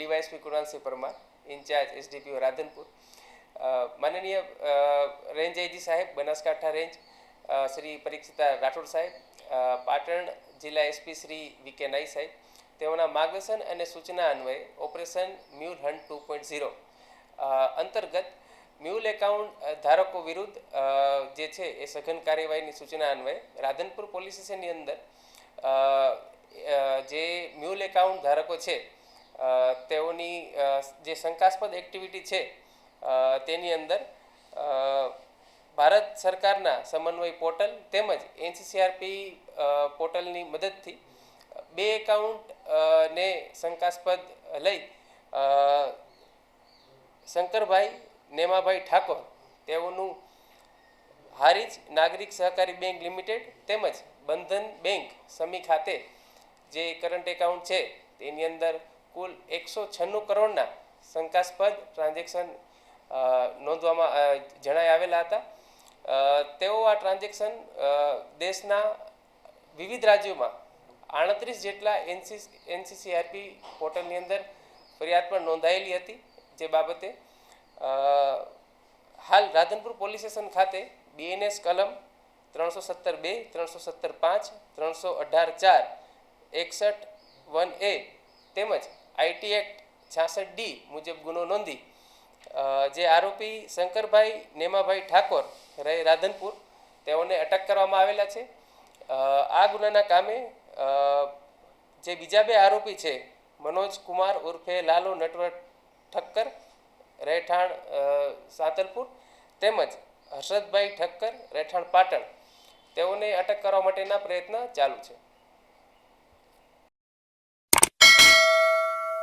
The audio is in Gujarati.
DYSP Krunalsinh Parmar, incharge SDPO Radhanpur, માનનીય રેન્જ આઈજી સાહેબ બનાસકાંઠા રેન્જ શ્રી પરીક્ષિતા રાઠોડ સાહેબ, પાટણ જિલ્લા એસપી શ્રી વી.કે. નાઈ સાહેબ, તેઓના માર્ગદર્શન અને સૂચના અન્વયે ઓપરેશન મ્યુલ હન્ટ 2.0 અંતર્ગત મ્યુલ એકાઉન્ટ ધારકો વિરુદ્ધ જે છે એ સઘન કાર્યવાહીની સૂચના અન્વયે રાધનપુર પોલીસ સ્ટેશનની અંદર જે મ્યુલ એકાઉન્ટ ધારકો છે તેઓની જે શંકાસ્પદ એક્ટિવિટી છે તેની અંદર ભારત સરકારના સમન્વય પોર્ટલ તેમજ એનસીસીઆરપી પોર્ટલની મદદથી 2 એકાઉન્ટ ને શંકાસ્પદ લઈ શંકરભાઈ નેમાભાઈ ઠાકોર તેઓનું હારીજ નાગરિક સહકારી બેંક લિમિટેડ તેમજ બંધન બેંક સમી ખાતે જે કરંટ એકાઉન્ટ છે તેની અંદર કુલ 196 કરોડના શંકાસ્પદ ટ્રાન્ઝેક્શન નોંધવામાં જણાઈ આવેલા હતા. તેઓ આ ટ્રાન્ઝેક્શન દેશના વિવિધ રાજ્યોમાં 38 જેટલા એનસીસીઆરપી પોર્ટલની અંદર ફરિયાદ પણ નોંધાયેલી હતી, જે બાબતે હાલ રાધનપુર પોલીસ સ્ટેશન ખાતે બીએનએસ કલમ 317(2), 317(5), 318(4), 61(1)A તેમજ આઈટી એક્ટ 66D મુજબ ગુનો નોંધી જે આરોપી શંકરભાઈ નેમાભાઈ ઠાકોર રહે રાધનપુર તેઓને અટક કરવામાં આવેલા છે. આ ગુનાના કામે જે બીજા 2 આરોપી છે મનોજ કુમાર ઉર્ફે લાલો નટવર ઠક્કર રહેઠાણ સાંતલપુર તેમજ હર્ષદભાઈ ઠક્કર રહેઠાણ પાટણ તેઓને અટક કરવા માટેના પ્રયત્ન ચાલુ છે.